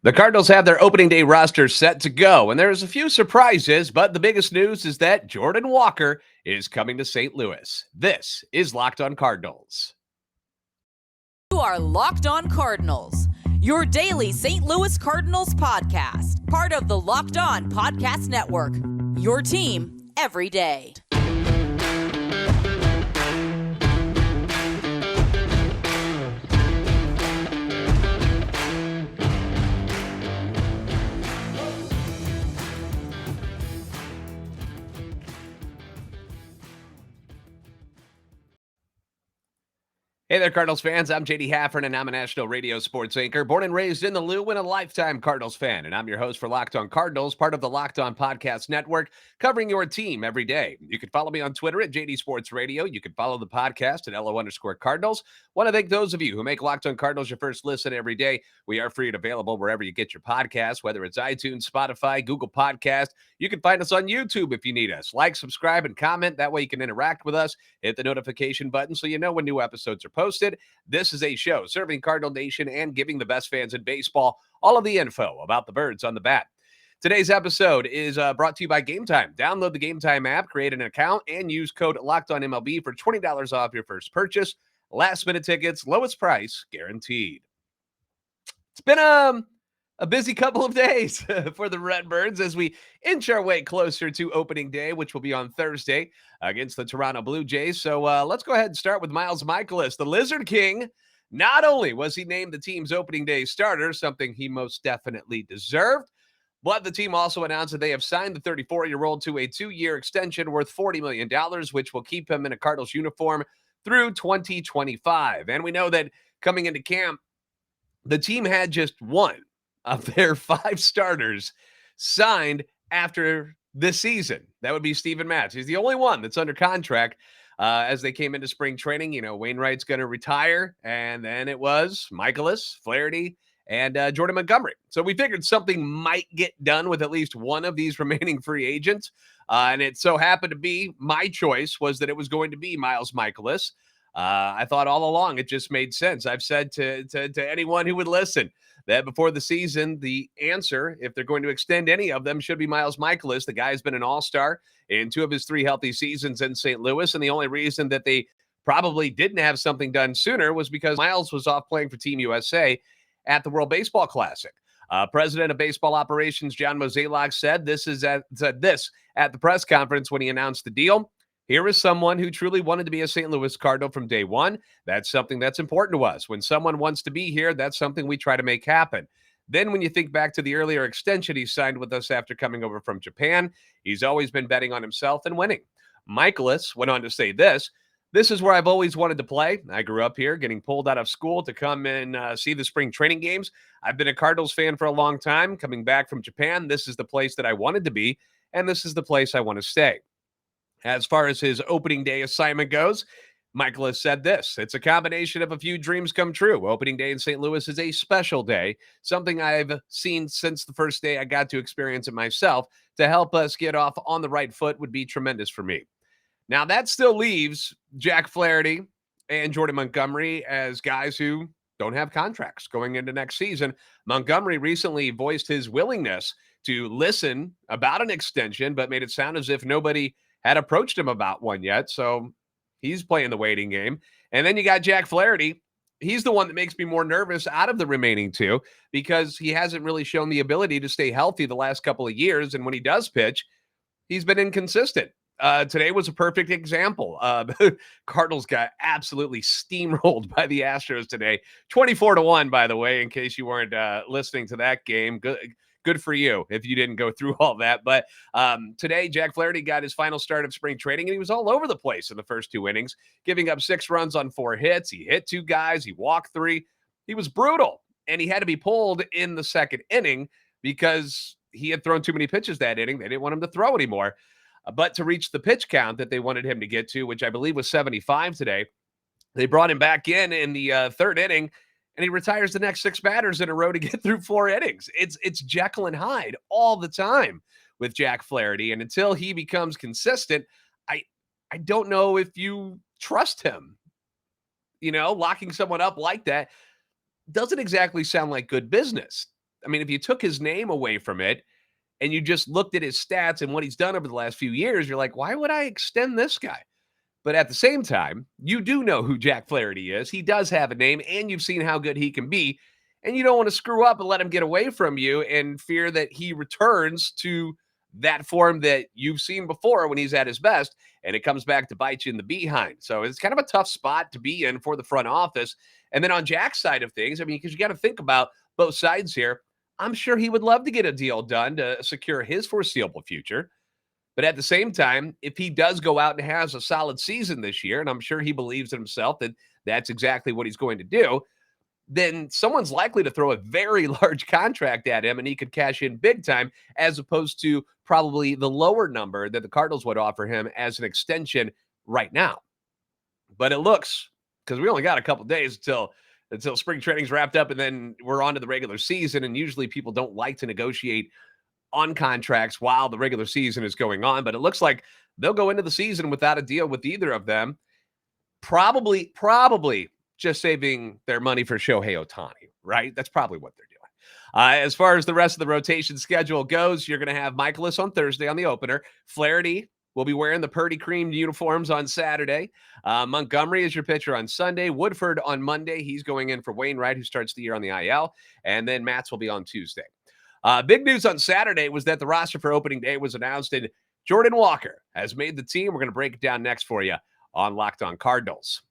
The Cardinals have their opening day roster set to go, and there's a few surprises, but the biggest news is that Jordan Walker is coming to St. Louis. This is Locked on Cardinals. You are Locked on Cardinals, your daily St. Louis Cardinals podcast, part of the Locked on Podcast Network, your team every day. Hey there, Cardinals fans. I'm JD Haffern, and I'm a national radio sports anchor, born and raised in the Lou, and a lifetime Cardinals fan. And I'm your host for Locked on Cardinals, part of the Locked on Podcast Network, covering your team every day. You can follow me on Twitter at JD Sports Radio. You can follow the podcast at LO_Cardinals. Want to thank those of you who make Locked on Cardinals your first listen every day. We are free and available wherever you get your podcasts, whether it's iTunes, Spotify, Google Podcast. You can find us on YouTube if you need us. Like, subscribe, and comment. That way you can interact with us. Hit the notification button so you know when new episodes are posted. This is a show serving Cardinal Nation and giving the best fans in baseball all of the info about the birds on the bat. Today's episode is brought to you by Gametime. Download the Gametime app, create an account, and use code LOCKEDONMLB for $20 off your first purchase. Last-minute tickets, lowest price, guaranteed. It's been a busy couple of days for the Redbirds as we inch our way closer to opening day, which will be on Thursday against the Toronto Blue Jays. So let's go ahead and start with Mikolas, the Lizard King. Not only was he named the team's opening day starter, something he most definitely deserved, but the team also announced that they have signed the 34-year-old to a 2-year extension worth $40 million, which will keep him in a Cardinals uniform through 2025. And we know that coming into camp, the team had just one of their 5 starters signed after this season. That would be Steven Matz. He's the only one that's under contract as they came into spring training. You know, Wainwright's going to retire, and then it was Mikolas, Flaherty, and Jordan Montgomery. So we figured something might get done with at least one of these remaining free agents, and it so happened to be my choice was that it was going to be Miles Mikolas. I thought all along it just made sense. I've said to anyone who would listen that before the season, the answer, if they're going to extend any of them, should be Miles Mikolas. The guy has been an all-star in 2 of his 3 healthy seasons in St. Louis, and the only reason that they probably didn't have something done sooner was because Miles was off playing for Team USA at the World Baseball Classic. President of Baseball Operations John Mozeliak said this at the press conference when he announced the deal. Here is someone who truly wanted to be a St. Louis Cardinal from day one. That's something that's important to us. When someone wants to be here, that's something we try to make happen. Then when you think back to the earlier extension he signed with us after coming over from Japan, he's always been betting on himself and winning. Mikolas went on to say this is where I've always wanted to play. I grew up here, getting pulled out of school to come and see the spring training games. I've been a Cardinals fan for a long time. Coming back from Japan, this is the place that I wanted to be, and this is the place I want to stay. As far as his opening day assignment goes, Mikolas said this: it's a combination of a few dreams come true. Opening day in St. Louis is a special day, something I've seen since the first day I got to experience it myself. To help us get off on the right foot would be tremendous for me. Now, that still leaves Jack Flaherty and Jordan Montgomery as guys who don't have contracts going into next season. Montgomery recently voiced his willingness to listen about an extension, but made it sound as if nobody had approached him about one yet, so he's playing the waiting game. And then you got Jack Flaherty. He's the one that makes me more nervous out of the remaining 2 because he hasn't really shown the ability to stay healthy the last couple of years, and when he does pitch, he's been inconsistent. Today was a perfect example. The Cardinals got absolutely steamrolled by the Astros today. 24-1, by the way, in case you weren't listening to that game. Good for you if you didn't go through all that. But today, Jack Flaherty got his final start of spring training, and he was all over the place in the first 2 innings, giving up 6 runs on 4 hits. He hit 2 guys. He walked 3. He was brutal, and he had to be pulled in the second inning because he had thrown too many pitches that inning. They didn't want him to throw anymore. But to reach the pitch count that they wanted him to get to, which I believe was 75 today, they brought him back in the third inning, and he retires the next 6 batters in a row to get through 4 innings. It's Jekyll and Hyde all the time with Jack Flaherty, and until he becomes consistent, I don't know if you trust him. You know, locking someone up like that doesn't exactly sound like good business. I mean, if you took his name away from it and you just looked at his stats and what he's done over the last few years, you're like, why would I extend this guy? But at the same time, you do know who Jack Flaherty is. He does have a name, and you've seen how good he can be. And you don't want to screw up and let him get away from you and fear that he returns to that form that you've seen before when he's at his best, and it comes back to bite you in the behind. So it's kind of a tough spot to be in for the front office. And then on Jack's side of things, I mean, because you got to think about both sides here. I'm sure he would love to get a deal done to secure his foreseeable future. But at the same time, if he does go out and has a solid season this year, and I'm sure he believes in himself that that's exactly what he's going to do, then someone's likely to throw a very large contract at him and he could cash in big time, as opposed to probably the lower number that the Cardinals would offer him as an extension right now. But it looks, because we only got a couple days until spring training's wrapped up and then we're on to the regular season, and usually people don't like to negotiate on contracts while the regular season is going on, but it looks like they'll go into the season without a deal with either of them. Probably just saving their money for Shohei Ohtani, right? That's probably what they're doing. As far as the rest of the rotation schedule goes, you're going to have Mikolas on Thursday on the opener. Flaherty will be wearing the Purdy cream uniforms on Saturday. Montgomery is your pitcher on Sunday. Woodford on Monday. He's going in for Wainwright, who starts the year on the IL. And then Matz will be on Tuesday. Big news on Saturday was that the roster for opening day was announced, and Jordan Walker has made the team. We're going to break it down next for you on Locked On Cardinals.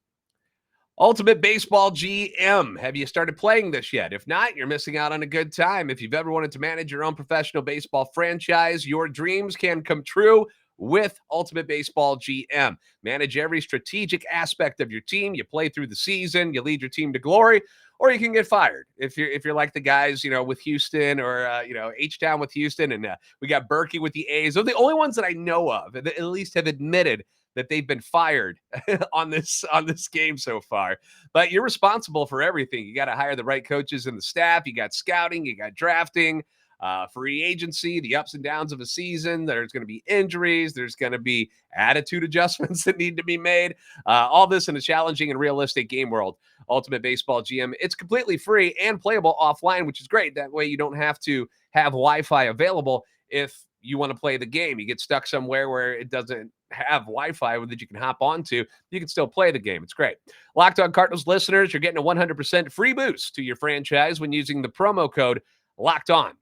Ultimate Baseball GM. Have you started playing this yet? If not, you're missing out on a good time. If you've ever wanted to manage your own professional baseball franchise, your dreams can come true with Ultimate Baseball GM. Manage every strategic aspect of your team. You play through the season, you lead your team to glory, or you can get fired if you're like the guys, with Houston, or H-Town with Houston, and we got Berkey with the A's. Those are the only ones that I know of that at least have admitted that they've been fired on this game so far. But you're responsible for everything. You got to hire the right coaches and the staff. You got scouting, you got drafting, free agency, the ups and downs of a season. There's going to be injuries. There's going to be attitude adjustments that need to be made. All this in a challenging and realistic game world. Ultimate Baseball GM. It's completely free and playable offline, which is great. That way you don't have to have Wi-Fi available if you want to play the game. You get stuck somewhere where it doesn't have Wi-Fi that you can hop onto, you can still play the game. It's great. Locked On Cardinals listeners, you're getting a 100% free boost to your franchise when using the promo code Locked On.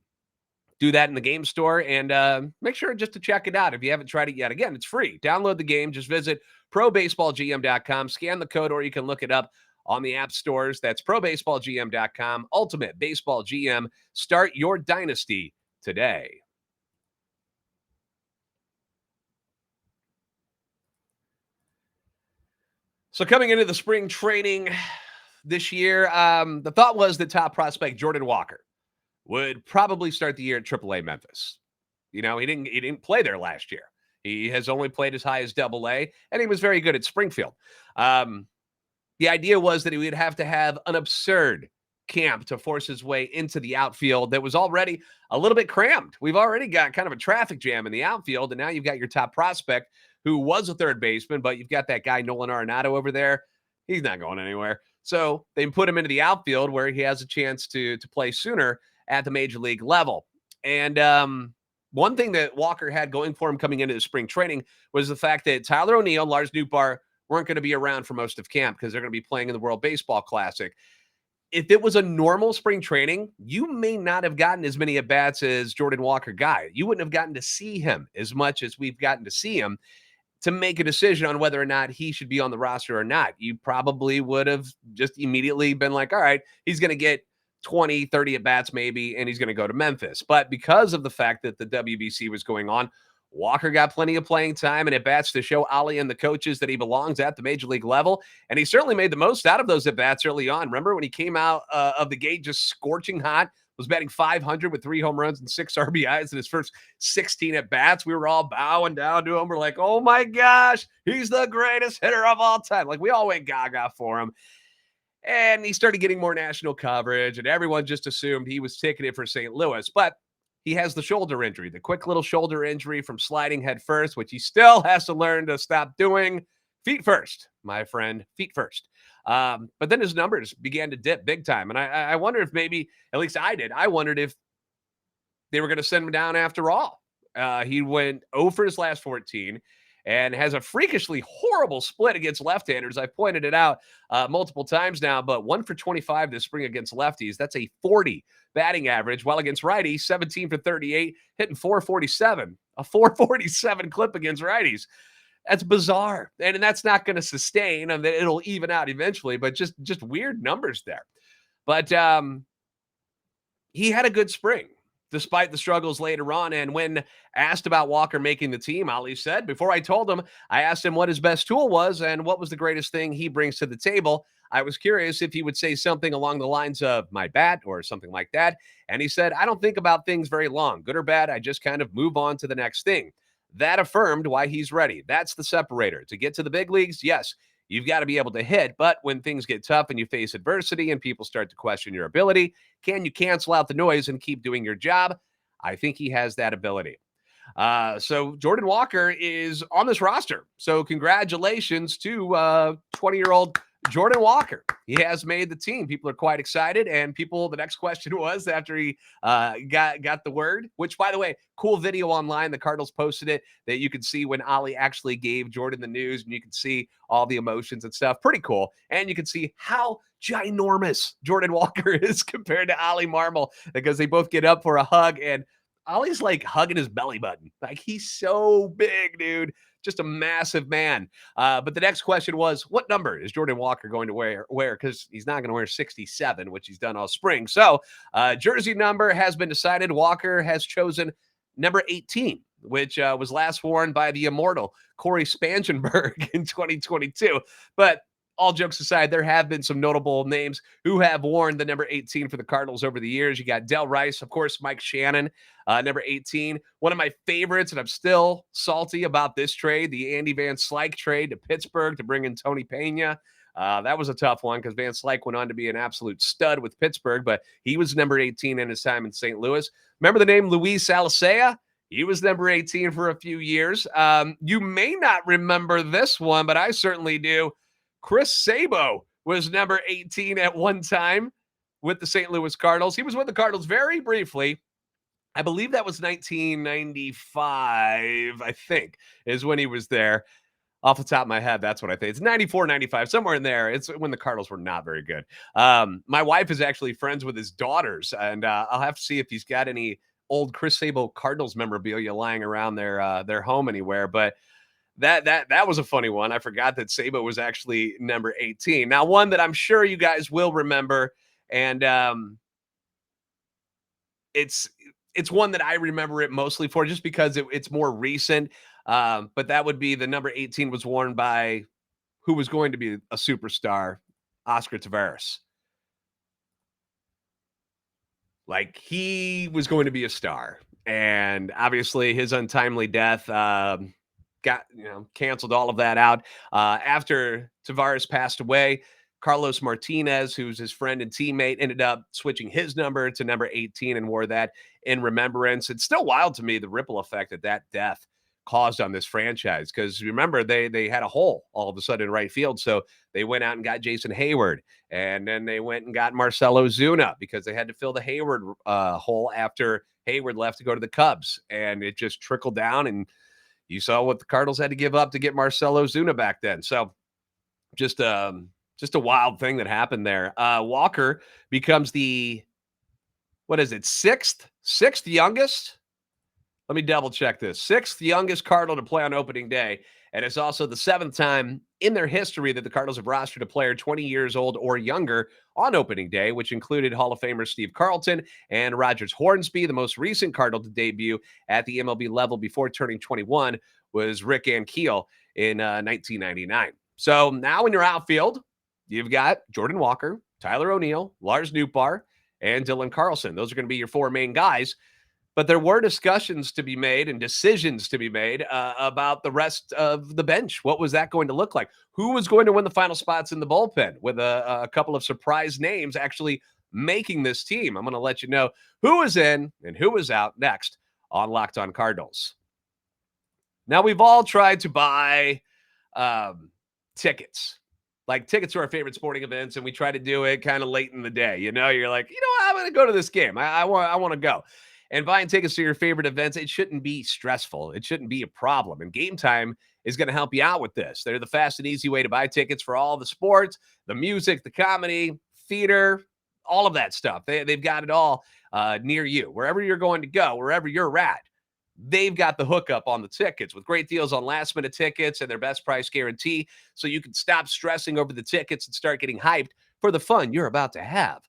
Do that in the game store, and make sure just to check it out if you haven't tried it yet. Again, it's free. Download the game. Just visit probaseballgm.com, scan the code, or you can look it up on the app stores. That's probaseballgm.com. Ultimate Baseball GM. Start your dynasty today. So coming into the spring training this year, the thought was that top prospect Jordan Walker would probably start the year at AAA Memphis. He didn't play there last year. He has only played as high as AA, and he was very good at Springfield. The idea was that he would have to have an absurd camp to force his way into the outfield that was already a little bit crammed. We've already got kind of a traffic jam in the outfield, and now you've got your top prospect who was a third baseman, but you've got that guy Nolan Arenado over there. He's not going anywhere. So they put him into the outfield where he has a chance to play sooner at the major league level. And one thing that Walker had going for him coming into the spring training was the fact that Tyler O'Neill and Lars Nootbaar weren't going to be around for most of camp because they're going to be playing in the World Baseball Classic. If it was a normal spring training, you may not have gotten as many at-bats as Jordan Walker got. You wouldn't have gotten to see him as much as we've gotten to see him to make a decision on whether or not he should be on the roster or not. You probably would have just immediately been like, all right, he's going to get 20, 30 at-bats maybe, and he's going to go to Memphis. But because of the fact that the WBC was going on, Walker got plenty of playing time and at-bats to show Ollie and the coaches that he belongs at the major league level. And he certainly made the most out of those at-bats early on. Remember when he came out of the gate just scorching hot, was batting .500 with 3 home runs and 6 RBIs in his first 16 at-bats. We were all bowing down to him. We're like, oh my gosh, he's the greatest hitter of all time. Like, we all went gaga for him. And he started getting more national coverage, and everyone just assumed he was ticketed for St. Louis. But he has the shoulder injury, the quick little shoulder injury from sliding head first, which he still has to learn to stop doing. Feet first, my friend, feet first. But then his numbers began to dip big time. And I wonder if maybe, at least I did, I wondered if they were going to send him down after all. He went 0 for his last 14 and has a freakishly horrible split against left-handers. I've pointed it out multiple times now, but 1 for 25 this spring against lefties. That's a 40 batting average, while against righties, 17 for 38, hitting 447, a 447 clip against righties. That's bizarre, and that's not going to sustain. I mean, it'll even out eventually, but just weird numbers there. But he had a good spring, despite the struggles later on. And when asked about Walker making the team, Ali said, before I told him, I asked him what his best tool was and what was the greatest thing he brings to the table. I was curious if he would say something along the lines of my bat or something like that. And he said, I don't think about things very long, good or bad. I just kind of move on to the next thing. That affirmed why he's ready. That's the separator. To get to the big leagues, yes, you've got to be able to hit. But when things get tough and you face adversity and people start to question your ability, can you cancel out the noise and keep doing your job? I think he has that ability. So Jordan Walker is on this roster. So congratulations to 20-year-old Jordan Walker. He has made the team. People are quite excited. And the next question was after he got the word, which, by the way, cool video online. The Cardinals posted it that you could see when Ali actually gave Jordan the news, and you can see all the emotions and stuff. Pretty cool. And you can see how ginormous Jordan Walker is compared to Ali Marmol, because they both get up for a hug, and Ollie's like hugging his belly button. Like, he's so big, dude. Just a massive man. But the next question was, what number is Jordan Walker going to wear? Because he's not going to wear 67, which he's done all spring. So jersey number has been decided. Walker has chosen number 18, which was last worn by the immortal Corey Spangenberg in 2022. But all jokes aside, there have been some notable names who have worn the number 18 for the Cardinals over the years. You got Del Rice, of course, Mike Shannon, number 18. One of my favorites, and I'm still salty about this trade, the Andy Van Slyke trade to Pittsburgh to bring in Tony Pena. That was a tough one because Van Slyke went on to be an absolute stud with Pittsburgh, but he was number 18 in his time in St. Louis. Remember the name Luis Alicea? He was number 18 for a few years. You may not remember this one, but I certainly do. Chris Sabo was number 18 at one time with the St. Louis Cardinals. He was with the Cardinals very briefly. I believe that was 1995, I think, is when he was there. Off the top of my head, that's what I think. It's 94, 95, somewhere in there. It's when the Cardinals were not very good. My wife is actually friends with his daughters, and I'll have to see if he's got any old Chris Sabo Cardinals memorabilia lying around their home anywhere. But that was a funny one. I forgot that Sabo was actually number 18. Now, one that I'm sure you guys will remember, and it's one that I remember it mostly for just because it's more recent. But that would be the number 18 was worn by who was going to be a superstar, Oscar Taveras. Like, he was going to be a star. And obviously his untimely death got canceled all of that out. After Tavares passed away, Carlos Martinez, who's his friend and teammate, ended up switching his number to number 18 and wore that in remembrance. It's still wild to me, the ripple effect that death caused on this franchise, because remember they had a hole all of a sudden in right field, so they went out and got Jason Hayward, and then they went and got Marcell Ozuna because they had to fill the Hayward hole after Hayward left to go to the Cubs, and it just trickled down, and you saw what the Cardinals had to give up to get Marcell Ozuna back then. So just a wild thing that happened there. Walker becomes the, what is it, sixth youngest? Let me double check this. Sixth youngest Cardinal to play on opening day. And it's also the seventh time in their history that the Cardinals have rostered a player 20 years old or younger on opening day, which included Hall of Famer Steve Carlton and Rogers Hornsby. The most recent Cardinal to debut at the MLB level before turning 21 was Rick Ankiel in 1999. So now in your outfield, you've got Jordan Walker, Tyler O'Neill, Lars Nootbaar, and Dylan Carlson. Those are going to be your four main guys. But there were discussions to be made and decisions to be made about the rest of the bench. What was that going to look like? Who was going to win the final spots in the bullpen, with a couple of surprise names actually making this team? I'm going to let you know who is in and who is out next on Locked On Cardinals. Now, we've all tried to buy tickets like tickets to our favorite sporting events, and we try to do it kind of late in the day. You're like, I'm going to go to this game. I want to go. And buying tickets to your favorite events, it shouldn't be stressful. It shouldn't be a problem. And Game Time is going to help you out with this. They're the fast and easy way to buy tickets for all the sports, the music, the comedy, theater, all of that stuff. They've got it all near you. Wherever you're going to go, wherever you're at, they've got the hookup on the tickets with great deals on last-minute tickets and their best price guarantee, so you can stop stressing over the tickets and start getting hyped for the fun you're about to have.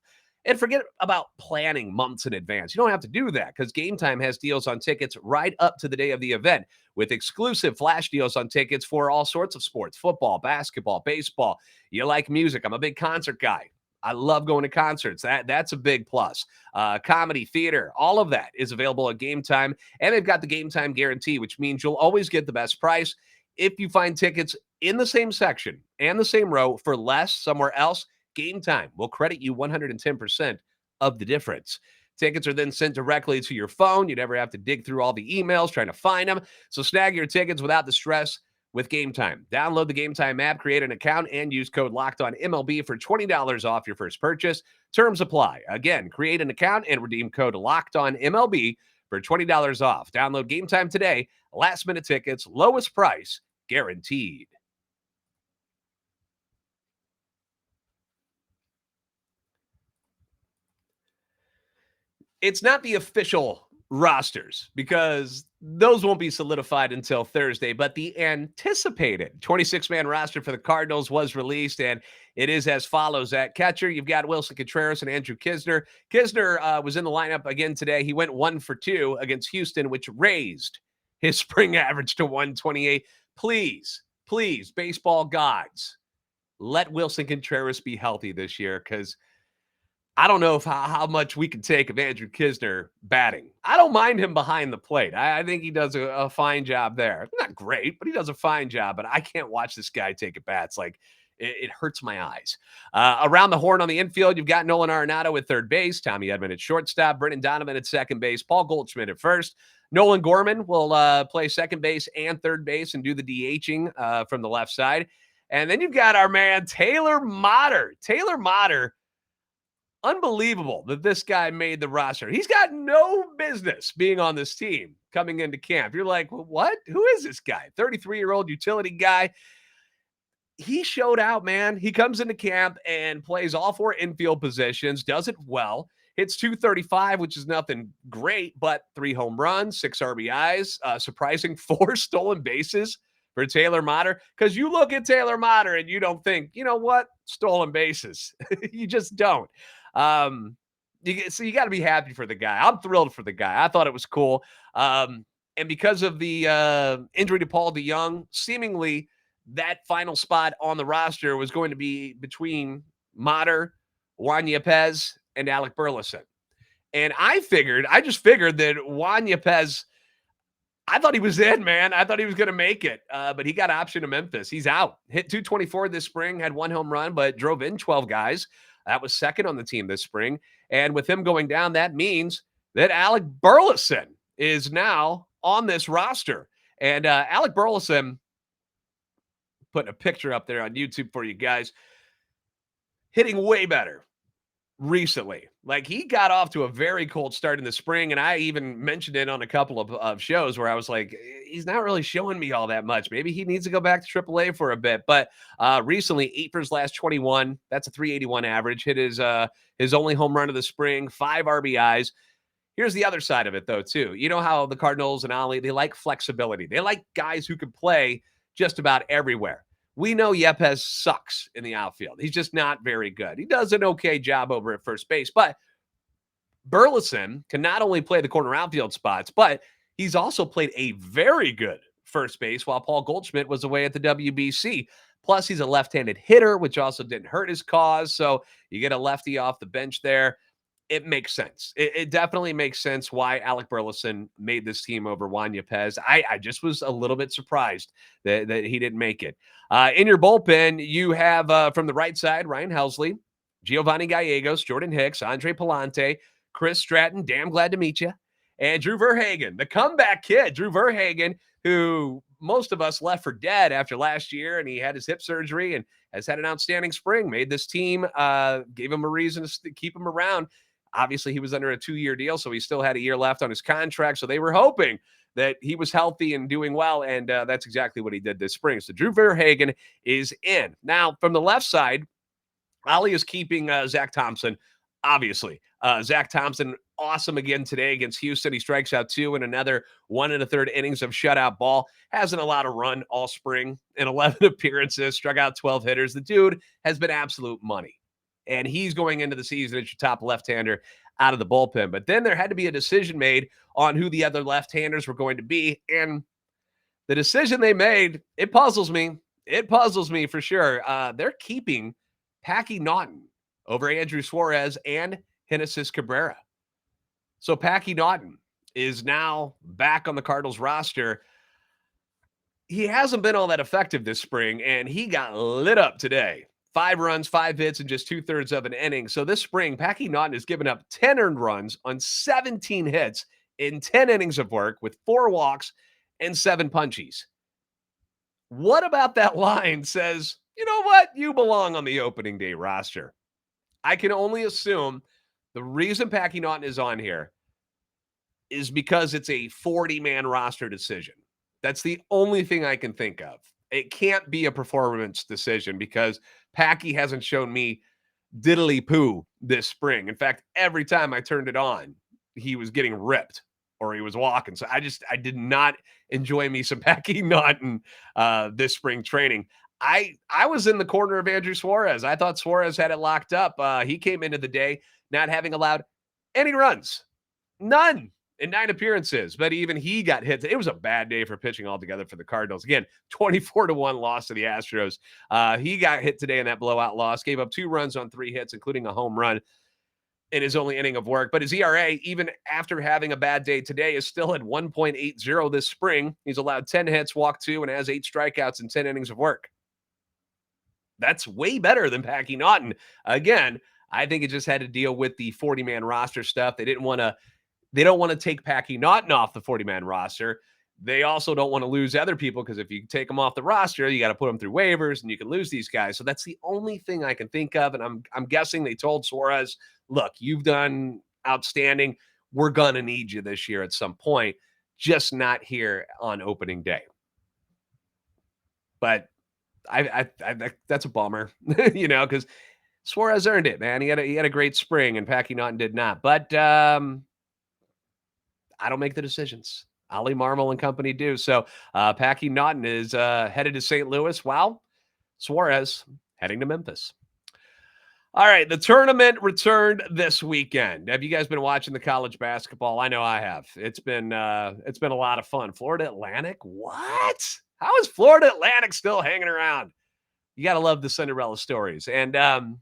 And forget about planning months in advance. You don't have to do that because Game Time has deals on tickets right up to the day of the event with exclusive flash deals on tickets for all sorts of sports, football, basketball, baseball. You like music. I'm a big concert guy. I love going to concerts. That's a big plus. Comedy, theater, all of that is available at Game Time. And they've got the Game Time guarantee, which means you'll always get the best price. If you find tickets in the same section and the same row for less somewhere else, Game Time will credit you 110% of the difference. Tickets are then sent directly to your phone. You never have to dig through all the emails trying to find them. So snag your tickets without the stress with Game Time. Download the Game Time app, create an account, and use code LOCKEDONMLB for $20 off your first purchase. Terms apply. Again, create an account and redeem code LOCKEDONMLB for $20 off. Download Game Time today. Last-minute tickets, lowest price, guaranteed. It's not the official rosters because those won't be solidified until Thursday, but the anticipated 26-man roster for the Cardinals was released, and it is as follows. At catcher, you've got Willson Contreras and Andrew Knizner. Knizner was in the lineup again today. He went 1 for 2 against Houston, which raised his spring average to 128. Please, baseball gods, let Willson Contreras be healthy this year because I don't know how much we can take of Andrew Knizner batting. I don't mind him behind the plate. I think he does a fine job there. Not great, but he does a fine job. But I can't watch this guy take at bats. Like, it hurts my eyes. Around the horn on the infield, you've got Nolan Arenado at third base, Tommy Edman at shortstop, Brendan Donovan at second base, Paul Goldschmidt at first. Nolan Gorman will play second base and third base and do the DHing from the left side. And then you've got our man, Taylor Motter. Taylor Motter. Unbelievable that this guy made the roster. He's got no business being on this team coming into camp. You're like, well, what? Who is this guy? 33-year-old utility guy. He showed out, man. He comes into camp and plays all 4 infield positions, does it well. Hits .235, which is nothing great, but 3 home runs, 6 RBIs, surprising 4 stolen bases for Taylor Motter. Because you look at Taylor Motter and you don't think, you know what? Stolen bases. You just don't. So you got to be happy for the guy. I'm thrilled for the guy. I thought it was cool. And because of the injury to Paul DeJong, seemingly that final spot on the roster was going to be between Motter, Juan Yepez, and Alec Burleson. And I just figured that Juan Yepez, I thought he was in, man. I thought he was going to make it, but he got option to Memphis. He's out. Hit .224 this spring, had 1 home run, but drove in 12 guys. That was second on the team this spring. And with him going down, that means that Alec Burleson is now on this roster. And Alec Burleson, putting a picture up there on YouTube for you guys, hitting way better recently. Like, he got off to a very cold start in the spring, and I even mentioned it on a couple of shows where I was like, he's not really showing me all that much. Maybe he needs to go back to AAA for a bit. But recently, 8 for his last 21. That's a .381 average. Hit his only home run of the spring, 5 RBIs. Here's the other side of it, though, too. You know how the Cardinals and Ollie, they like flexibility. They like guys who can play just about everywhere. We know Yepez sucks in the outfield. He's just not very good. He does an okay job over at first base, but Burleson can not only play the corner outfield spots, but he's also played a very good first base while Paul Goldschmidt was away at the WBC. Plus, he's a left-handed hitter, which also didn't hurt his cause. So you get a lefty off the bench there. It makes sense. It definitely makes sense why Alec Burleson made this team over Juan Yepez. I just was a little bit surprised that he didn't make it. In your bullpen, you have from the right side, Ryan Helsley, Giovanni Gallegos, Jordan Hicks, Andre Palante, Chris Stratton, damn glad to meet you, and Drew Verhagen, the comeback kid, Drew Verhagen, who most of us left for dead after last year, and he had his hip surgery and has had an outstanding spring, made this team, gave him a reason to keep him around. Obviously, he was under a 2-year deal, so he still had a year left on his contract. So they were hoping that he was healthy and doing well, and that's exactly what he did this spring. So Drew Verhagen is in. Now, from the left side, Ollie is keeping Zach Thompson, obviously. Zach Thompson, awesome again today against Houston. He strikes out 2 in another 1 1/3 innings of shutout ball. Hasn't allowed a run all spring in 11 appearances, struck out 12 hitters. The dude has been absolute money. And he's going into the season as your top left-hander out of the bullpen. But then there had to be a decision made on who the other left-handers were going to be. And the decision they made, it puzzles me. It puzzles me for sure. They're keeping Packy Naughton over Andrew Suarez and Genesis Cabrera. So Packy Naughton is now back on the Cardinals roster. He hasn't been all that effective this spring, and he got lit up today. 5 runs, 5 hits, and just 2/3 of an inning. So this spring, Packy Naughton has given up 10 earned runs on 17 hits in 10 innings of work with 4 walks and 7 punchies. What about that line says, you know what? You belong on the opening day roster. I can only assume the reason Packy Naughton is on here is because it's a 40-man roster decision. That's the only thing I can think of. It can't be a performance decision because Packy hasn't shown me diddly poo this spring. In fact, every time I turned it on, he was getting ripped or he was walking. So I did not enjoy me some Packy Naughton this spring training. I was in the corner of Andrew Suarez. I thought Suarez had it locked up. He came into the day not having allowed any runs, none in 9 appearances, but even he got hit. It was a bad day for pitching altogether for the Cardinals. Again, 24-1 loss to the Astros. He got hit today in that blowout loss, gave up 2 runs on 3 hits, including a home run in his only inning of work. But his ERA, even after having a bad day today, is still at 1.80 this spring. He's allowed 10 hits, walked 2, and has 8 strikeouts in 10 innings of work. That's way better than Packy Naughton. Again, I think it just had to deal with the 40-man roster stuff. They don't want to take Packy Naughton off the 40-man roster. They also don't want to lose other people because if you take them off the roster, you got to put them through waivers and you can lose these guys. So that's the only thing I can think of. And I'm guessing they told Suarez, look, you've done outstanding. We're going to need you this year at some point, just not here on opening day. But I that's a bummer, because Suarez earned it, man. He had a great spring and Packy Naughton did not. But I don't make the decisions. Ollie Marmol and company do. So Packy Naughton is headed to St. Louis, while Suarez heading to Memphis. All right, the tournament returned this weekend. Have you guys been watching the college basketball? I know I have. It's been a lot of fun. Florida Atlantic? What? How is Florida Atlantic still hanging around? You got to love the Cinderella stories. And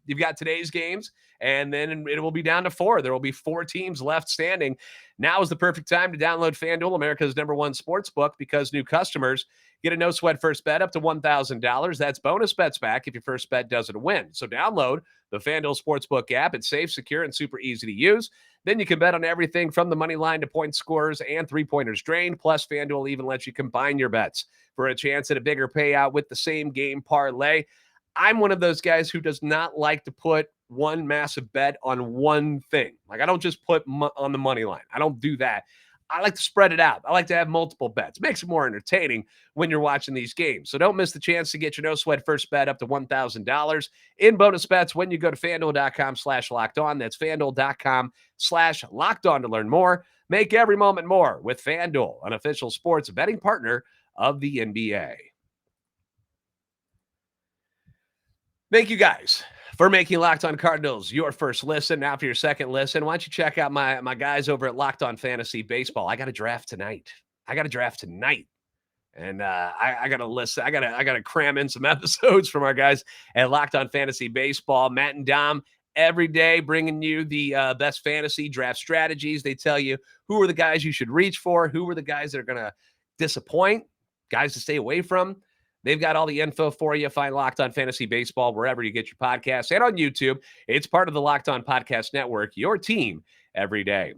you've got today's games, and then it will be down to 4. There will be 4 teams left standing. Now is the perfect time to download FanDuel, America's #1 sports book, because new customers get a no-sweat first bet up to $1,000. That's bonus bets back if your first bet doesn't win. So download the FanDuel Sportsbook app. It's safe, secure, and super easy to use. Then you can bet on everything from the money line to point scorers and three-pointers drained. Plus, FanDuel even lets you combine your bets for a chance at a bigger payout with the same game parlay. I'm one of those guys who does not like to put one massive bet on one thing. Like, I don't just put on the money line. I don't do that. I like to spread it out. I like to have multiple bets. It makes it more entertaining when you're watching these games. So don't miss the chance to get your no-sweat first bet up to $1,000 in bonus bets when you go to FanDuel.com/LockedOn. That's FanDuel.com/LockedOn to learn more. Make every moment more with FanDuel, an official sports betting partner of the NBA. Thank you guys for making Locked On Cardinals your first listen. Now for your second listen, why don't you check out my guys over at Locked On Fantasy Baseball. I got a draft tonight. And I got to listen. I got to cram in some episodes from our guys at Locked On Fantasy Baseball. Matt and Dom every day bringing you the best fantasy draft strategies. They tell you who are the guys you should reach for, who are the guys that are going to disappoint, guys to stay away from. They've got all the info for you. Find Locked On Fantasy Baseball wherever you get your podcasts and on YouTube. It's part of the Locked On Podcast Network, your team every day.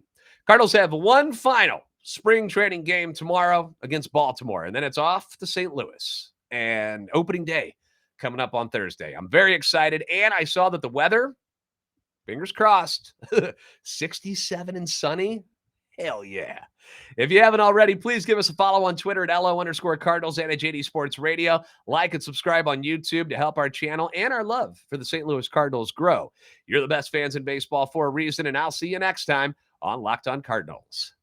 Cardinals have one final spring training game tomorrow against Baltimore, and then it's off to St. Louis. And opening day coming up on Thursday. I'm very excited, and I saw that the weather, fingers crossed, 67 and sunny. Hell yeah. If you haven't already, please give us a follow on Twitter at LO_Cardinals and at JD Sports Radio. Like and subscribe on YouTube to help our channel and our love for the St. Louis Cardinals grow. You're the best fans in baseball for a reason, and I'll see you next time on Locked On Cardinals.